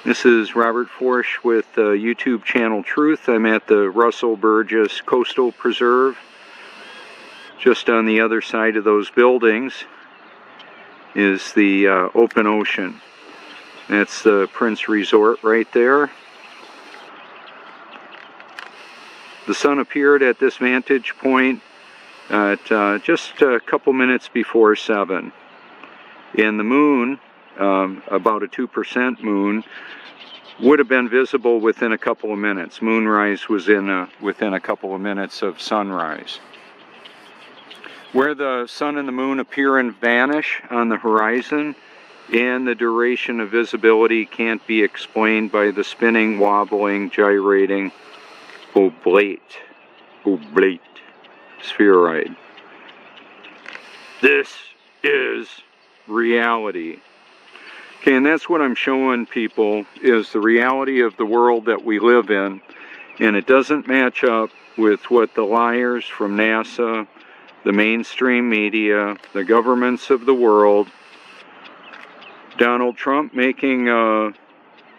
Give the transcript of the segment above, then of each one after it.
This is Robert Forsch with YouTube channel Truth. I'm at the Russell Burgess Coastal Preserve. Just on the other side of those buildings is the open ocean. That's the Prince Resort right there. The sun appeared at this vantage point at just a couple minutes before 7. And the moon, about a 2% moon, would have been visible within a couple of minutes. Moonrise was within a couple of minutes of sunrise. Where the sun and the moon appear and vanish on the horizon, and the duration of visibility can't be explained by the spinning, wobbling, gyrating, oblate spheroid. This is reality. Okay, and that's what I'm showing people, is the reality of the world that we live in. And it doesn't match up with what the liars from NASA, the mainstream media, the governments of the world, Donald Trump making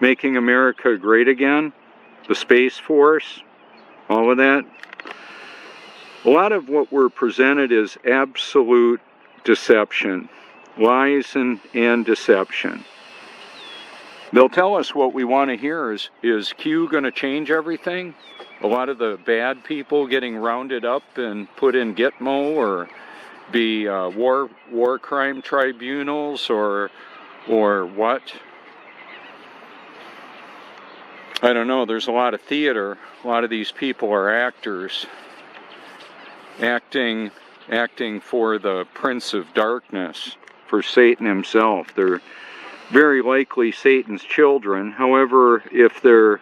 America great again, the Space Force, all of that. A lot of what we're presented is absolute deception. Lies and deception. They'll tell us what we want to hear is Q going to change everything? A lot of the bad people getting rounded up and put in Gitmo, or be war crime tribunals, or what? I don't know. There's a lot of theater. A lot of these people are actors, acting for the Prince of Darkness, for Satan himself. They're very likely Satan's children. However, if they're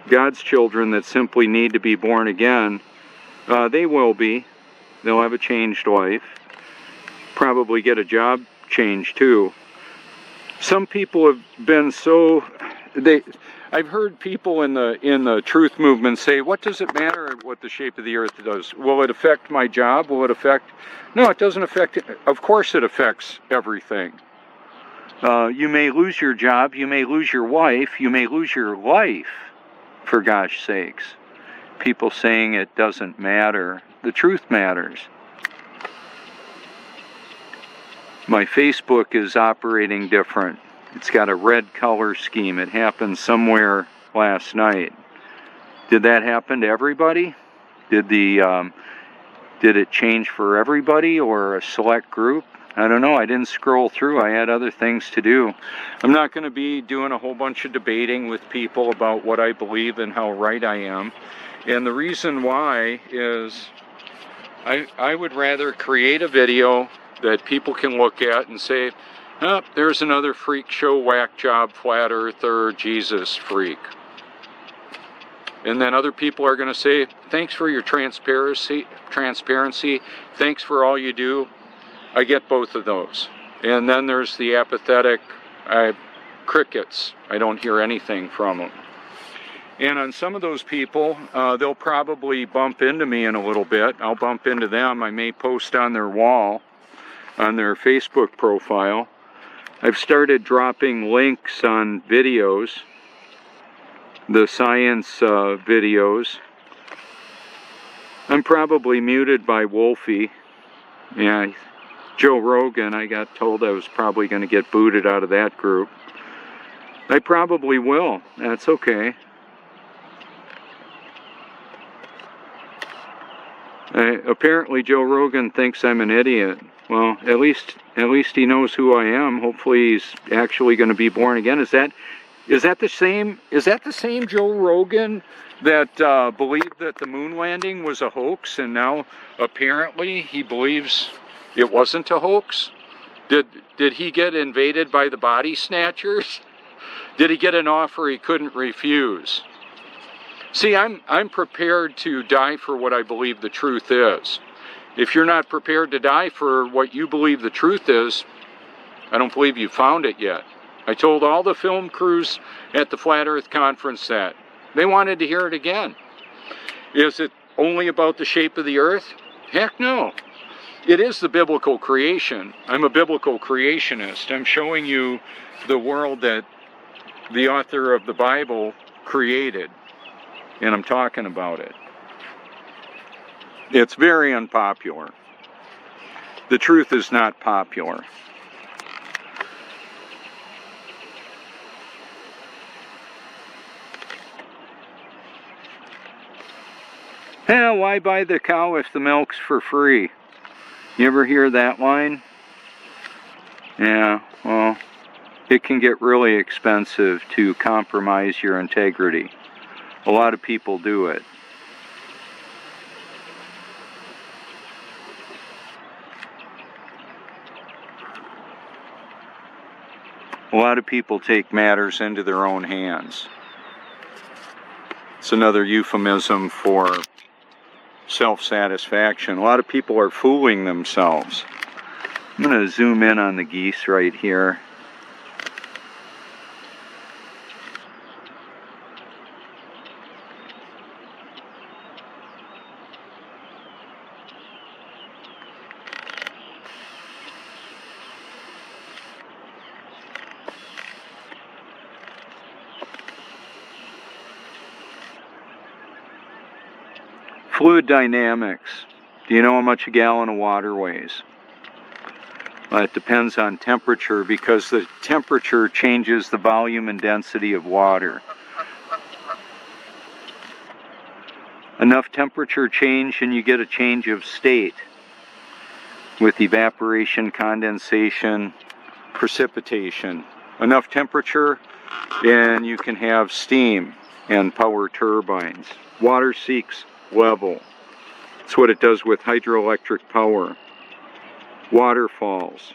God's children that simply need to be born again, they will be. They'll have a changed life. Probably get a job change too. Some people have been so... I've heard people in the truth movement say, what does it matter what the shape of the earth does? Will it affect my job? Will it affect... No, it doesn't affect it. Of course it affects everything. You may lose your job, you may lose your wife, you may lose your life, for gosh sakes. People saying it doesn't matter. The truth matters. My Facebook is operating different. It's got a red color scheme. It happened somewhere last night. Did that happen to everybody? Did it change for everybody or a select group? I don't know. I didn't scroll through. I had other things to do. I'm not going to be doing a whole bunch of debating with people about what I believe and how right I am. And the reason why is I would rather create a video that people can look at and say, oh, there's another freak show, whack job, flat earther, Jesus freak. And then other people are going to say, thanks for your transparency, thanks for all you do. I get both of those. And then there's the apathetic crickets. I don't hear anything from them. And on some of those people, they'll probably bump into me in a little bit. I'll bump into them. I may post on their wall, on their Facebook profile. I've started dropping links on videos, the science videos. I'm probably muted by Wolfie. Yeah, Joe Rogan, I got told I was probably going to get booted out of that group. I probably will. That's okay. Apparently Joe Rogan thinks I'm an idiot. Well, at least he knows who I am. Hopefully he's actually going to be born again. Is that the same Joe Rogan that believed that the moon landing was a hoax, and now apparently he believes it wasn't a hoax? Did he get invaded by the body snatchers? Did he get an offer he couldn't refuse? See, I'm prepared to die for what I believe the truth is. If you're not prepared to die for what you believe the truth is, I don't believe you found it yet. I told all the film crews at the Flat Earth Conference that. They wanted to hear it again. Is it only about the shape of the earth? Heck no. It is the biblical creation. I'm a biblical creationist. I'm showing you the world that the author of the Bible created, and I'm talking about it. It's very unpopular. The truth is not popular. Hell, why buy the cow if the milk's for free? You ever hear that line? Yeah, well, it can get really expensive to compromise your integrity. A lot of people do it. A lot of people take matters into their own hands. It's another euphemism for self-satisfaction. A lot of people are fooling themselves. I'm going to zoom in on the geese right here. Fluid dynamics. Do you know how much a gallon of water weighs? Well, it depends on temperature, because the temperature changes the volume and density of water. Enough temperature change and you get a change of state with evaporation, condensation, precipitation. Enough temperature and you can have steam and power turbines. Water seeks level. That's what it does with hydroelectric power. Waterfalls,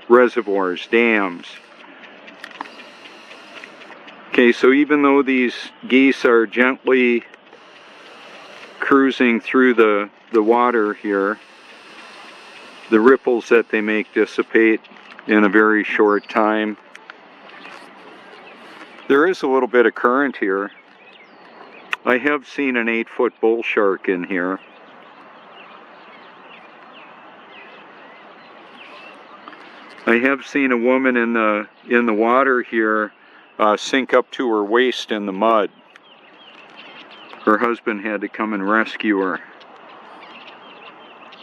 reservoirs, dams. Okay, so even though these geese are gently cruising through the water here, the ripples that they make dissipate in a very short time. There is a little bit of current here. I have seen an 8-foot bull shark in here. I have seen a woman in the water here sink up to her waist in the mud. Her husband had to come and rescue her.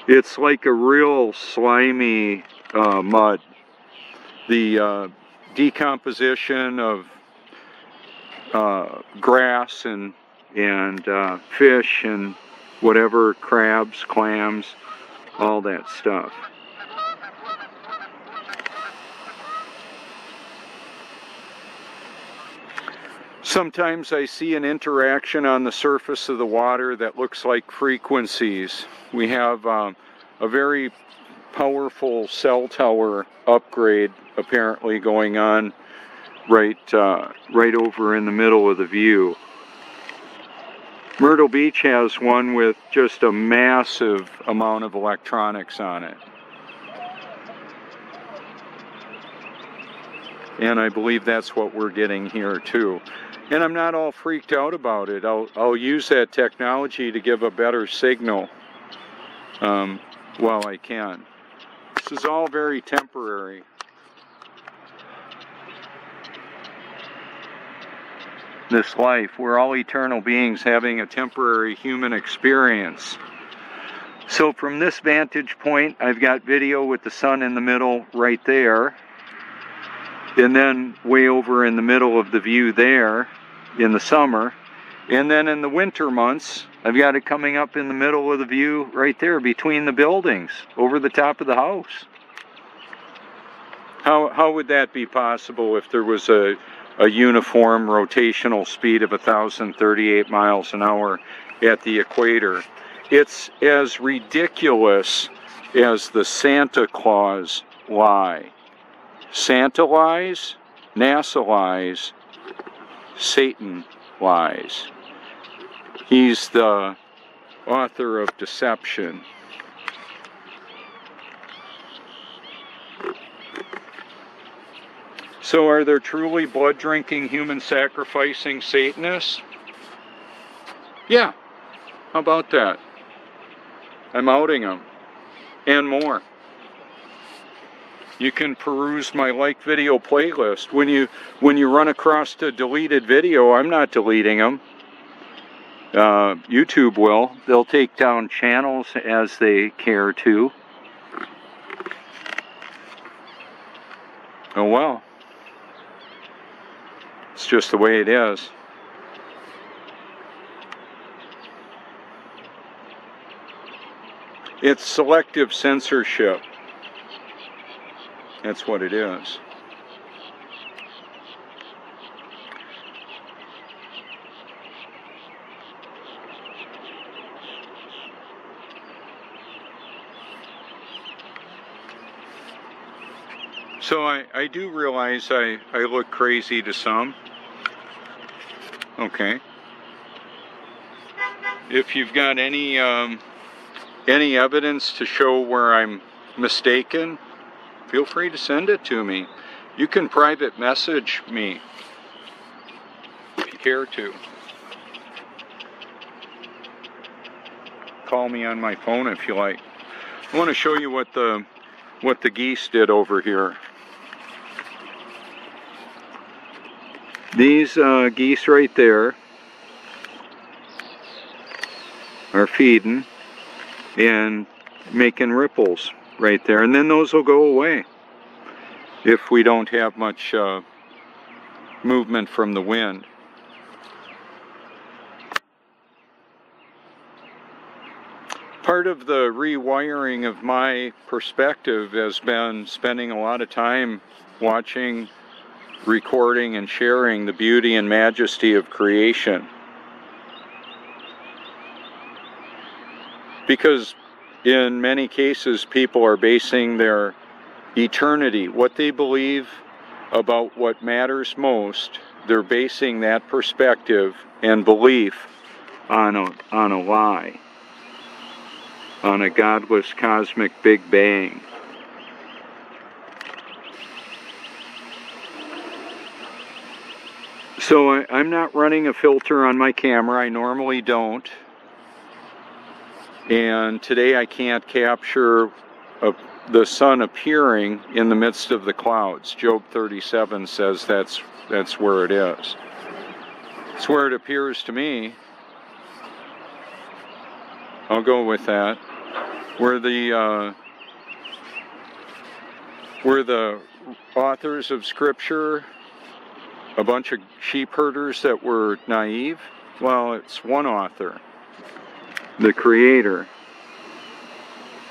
It's like a real slimy mud. The decomposition of grass and fish and whatever, crabs, clams, all that stuff. Sometimes I see an interaction on the surface of the water that looks like frequencies. We have a very powerful cell tower upgrade apparently going on right over in the middle of the view. Myrtle Beach has one with just a massive amount of electronics on it. And I believe that's what we're getting here too. And I'm not all freaked out about it. I'll use that technology to give a better signal while I can. This is all very temporary. This life, we're all eternal beings having a temporary human experience. So from this vantage point, I've got video with the sun in the middle right there. And then way over in the middle of the view there in the summer. And then in the winter months, I've got it coming up in the middle of the view right there between the buildings over the top of the house. How would that be possible if there was a uniform rotational speed of 1,038 miles an hour at the equator? It's as ridiculous as the Santa Claus lie. Santa lies, NASA lies, Satan lies. He's the author of deception. So are there truly blood-drinking, human-sacrificing Satanists? Yeah, how about that? I'm outing them, and more. You can peruse my like video playlist. When you run across a deleted video, I'm not deleting them. YouTube will. They'll take down channels as they care to. Oh well. It's just the way it is. It's selective censorship. That's what it is. So I do realize I look crazy to some. Okay. If you've got any evidence to show where I'm mistaken, feel free to send it to me. You can private message me if you care to. Call me on my phone if you like. I want to show you what the geese did over here. These geese right there are feeding and making ripples right there, and then those will go away if we don't have much movement from the wind. Part of the rewiring of my perspective has been spending a lot of time watching, recording, and sharing the beauty and majesty of creation. Because in many cases, people are basing their eternity, what they believe about what matters most, they're basing that perspective and belief on a lie, on a godless cosmic Big Bang. So I'm not running a filter on my camera. I normally don't. And today I can't capture the sun appearing in the midst of the clouds. Job 37 says that's where it is. It's where it appears to me. I'll go with that. Where the authors of Scripture, a bunch of sheep herders that were naive, well, it's one author, the creator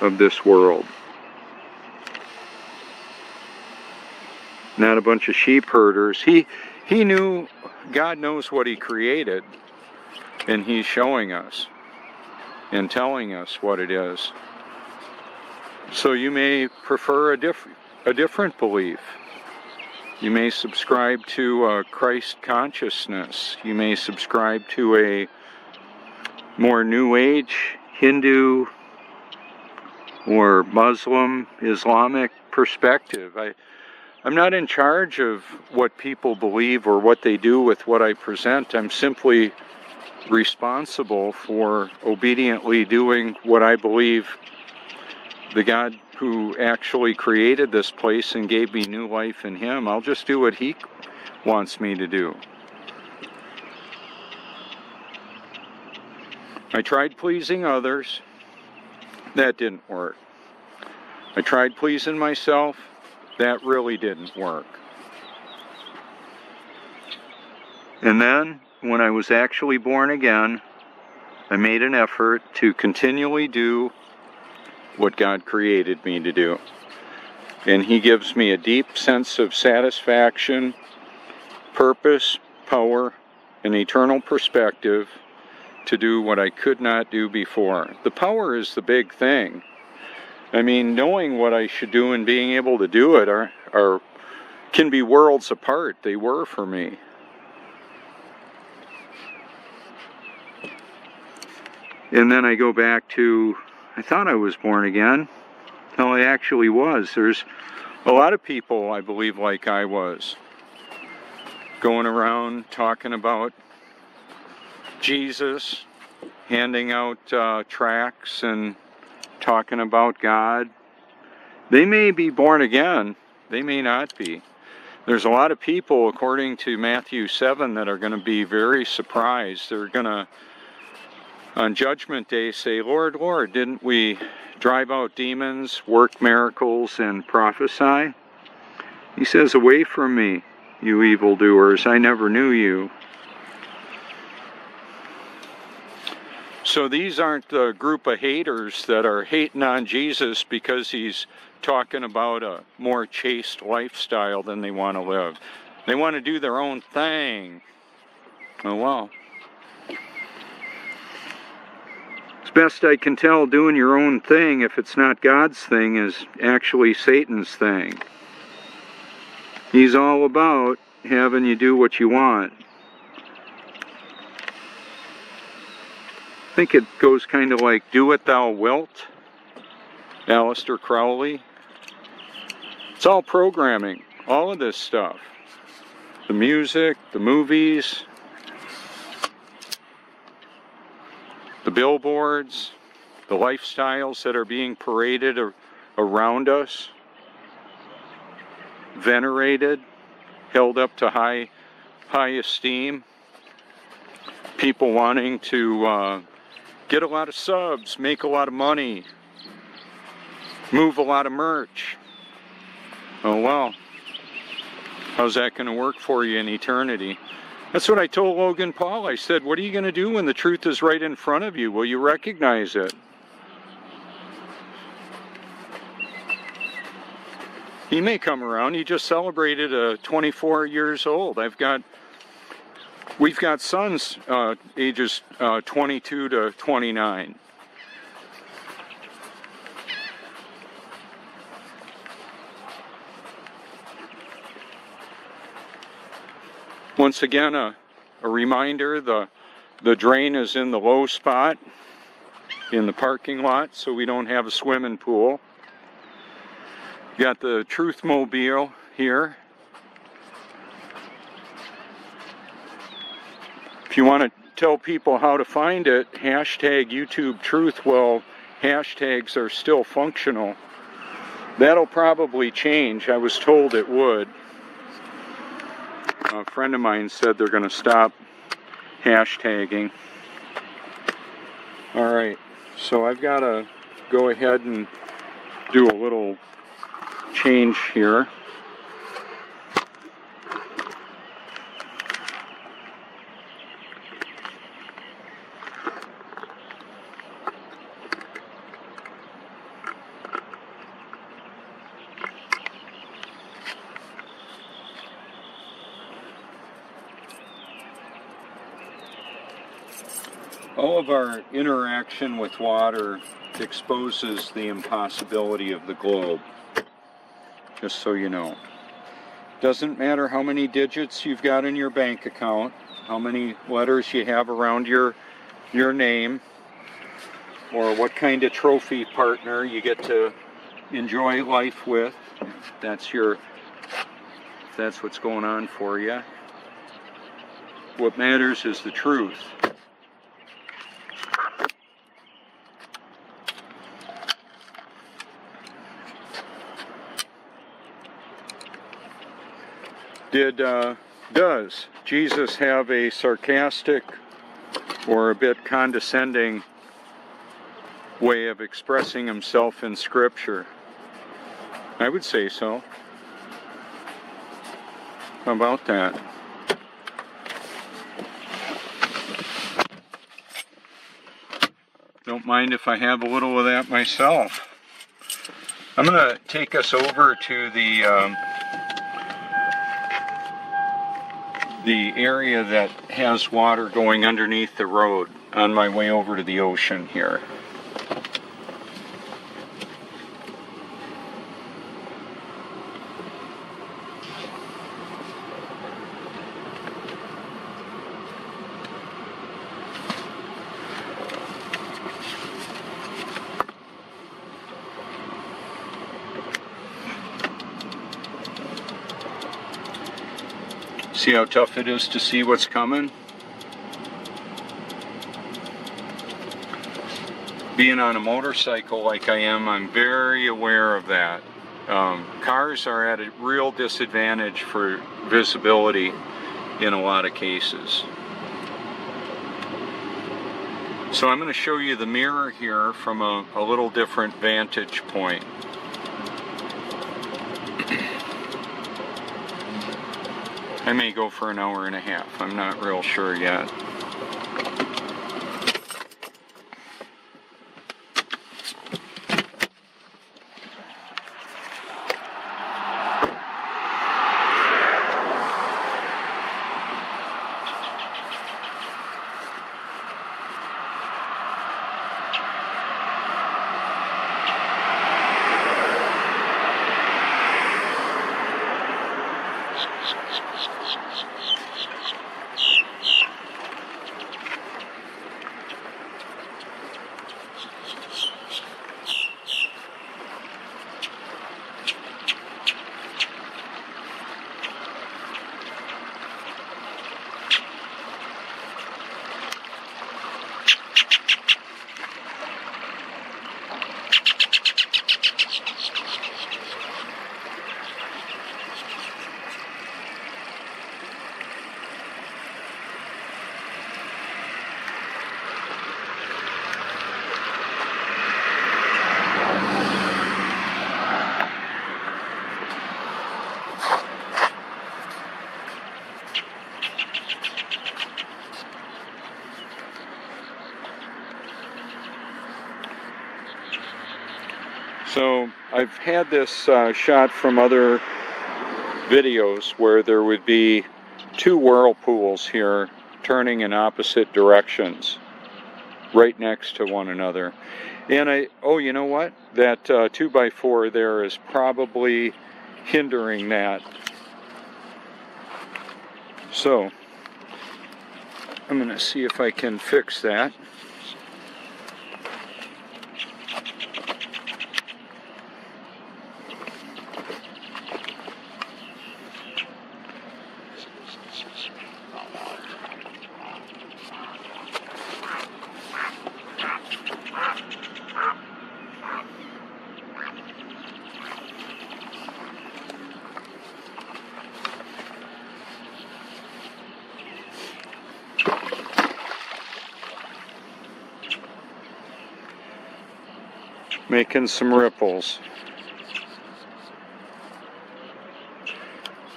of this world. Not a bunch of sheep herders. He knew, God knows what he created, and he's showing us and telling us what it is. So you may prefer a different belief. You may subscribe to Christ consciousness. You may subscribe to a more New Age, Hindu, or Muslim, Islamic perspective. I'm not in charge of what people believe or what they do with what I present. I'm simply responsible for obediently doing what I believe the God who actually created this place and gave me new life in him. I'll just do what he wants me to do. I tried pleasing others. That didn't work. I tried pleasing myself. That really didn't work. And then, when I was actually born again, I made an effort to continually do what God created me to do. And he gives me a deep sense of satisfaction, purpose, power, and eternal perspective to do what I could not do before. The power is the big thing. I mean, knowing what I should do and being able to do it can be worlds apart. They were for me. And then I go back to, I thought I was born again. No, I actually was. There's a lot of people, I believe, like I was, going around talking about Jesus, handing out tracts and talking about God. They may be born again. They may not be. There's a lot of people, according to Matthew 7, that are going to be very surprised. They're going to, on Judgment Day, say, Lord, Lord, didn't we drive out demons, work miracles, and prophesy? He says, away from me, you evildoers, I never knew you. So these aren't the group of haters that are hating on Jesus because he's talking about a more chaste lifestyle than they want to live. They want to do their own thing. Oh well. As best I can tell, doing your own thing, if it's not God's thing, is actually Satan's thing. He's all about having you do what you want. I think it goes kind of like, do what thou wilt, Aleister Crowley. It's all programming, all of this stuff. The music, the movies, the billboards, the lifestyles that are being paraded around us, venerated, held up to high esteem. People wanting to get a lot of subs, make a lot of money, move a lot of merch. Oh well, how's that going to work for you in eternity? That's what I told Logan Paul. I said, what are you going to do when the truth is right in front of you? Will you recognize it? He may come around. He just celebrated 24 years old. We've got sons ages 22 to 29. Once again, a reminder, the drain is in the low spot in the parking lot, so we don't have a swimming pool. Got the Truth Mobile here. If you want to tell people how to find it, hashtag YouTube Truth. Well, hashtags are still functional. That'll probably change. I was told it would. A friend of mine said they're going to stop hashtagging. Alright, so I've got to go ahead and do a little change here. All of our interaction with water exposes the impossibility of the globe, just so you know. Doesn't matter how many digits you've got in your bank account, how many letters you have around your name, or what kind of trophy partner you get to enjoy life with. If that's what's going on for you. What matters is the truth. Does Jesus have a sarcastic or a bit condescending way of expressing himself in Scripture? I would say so. How about that? Don't mind if I have a little of that myself. I'm going to take us over to the area that has water going underneath the road on my way over to the ocean here. See how tough it is to see what's coming? Being on a motorcycle like I am, I'm very aware of that. Cars are at a real disadvantage for visibility in a lot of cases. So I'm going to show you the mirror here from a little different vantage point. I may go for an hour and a half. I'm not real sure yet. So I've had this shot from other videos where there would be two whirlpools here turning in opposite directions right next to one another. And oh, you know what? That 2x4 there is probably hindering that. So I'm going to see if I can fix that. Making some ripples.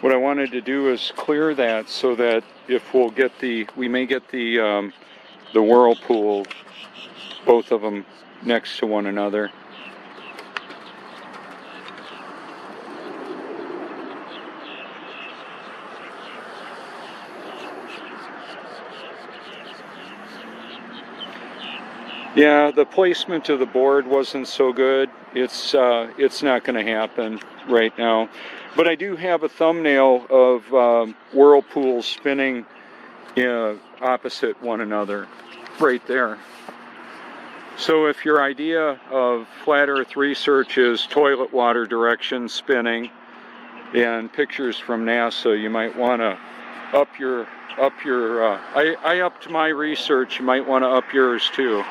What I wanted to do is clear that so that if we may get the whirlpool, both of them next to one another. Yeah, the placement of the board wasn't so good. It's not going to happen right now. But I do have a thumbnail of whirlpools spinning opposite one another right there. So if your idea of flat earth research is toilet water direction spinning and pictures from NASA, you might want to I upped my research. You might want to up yours too.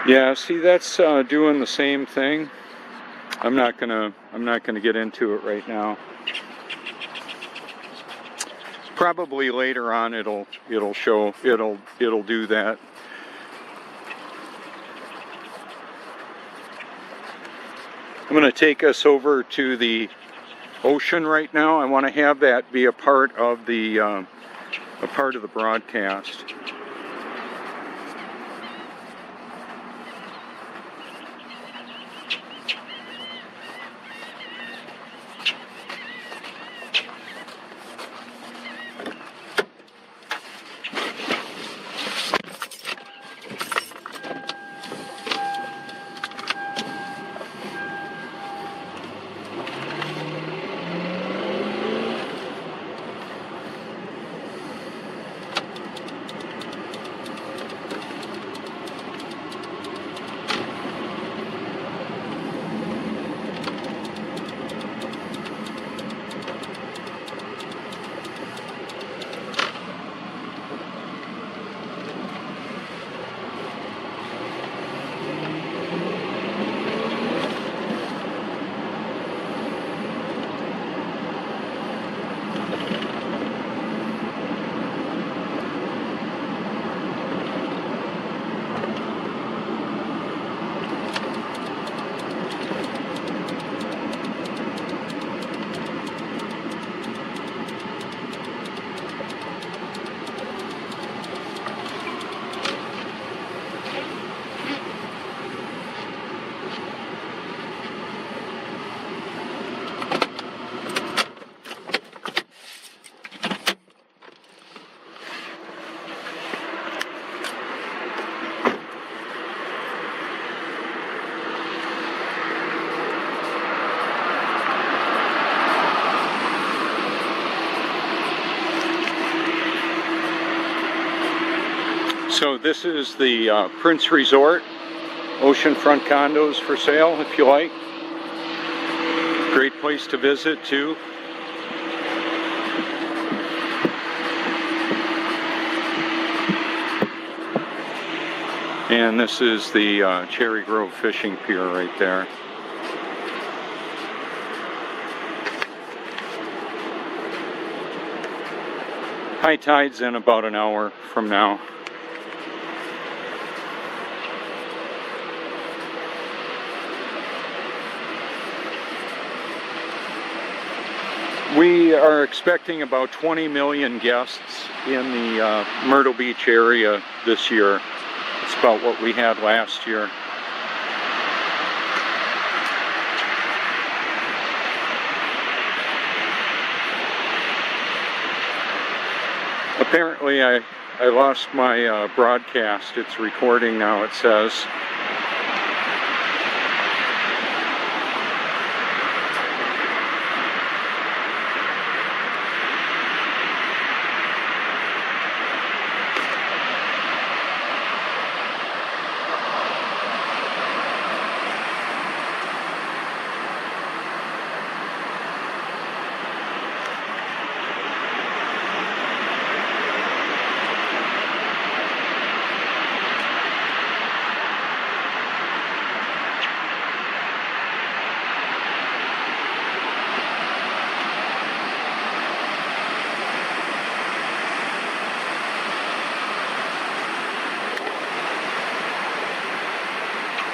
Yeah, see, that's doing the same thing. I'm not gonna get into it right now. Probably later on it'll do that. I'm gonna take us over to the ocean right now. I want to have that be a part of the broadcast. So this is the Prince Resort. Oceanfront condos for sale if you like. Great place to visit too. And this is the Cherry Grove Fishing Pier right there. High tide's in about an hour from now. We are expecting about 20 million guests in the Myrtle Beach area this year. It's about what we had last year. Apparently I lost my broadcast. It's recording now, it says.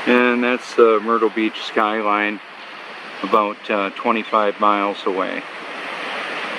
And that's the Myrtle Beach skyline, about 25 miles away.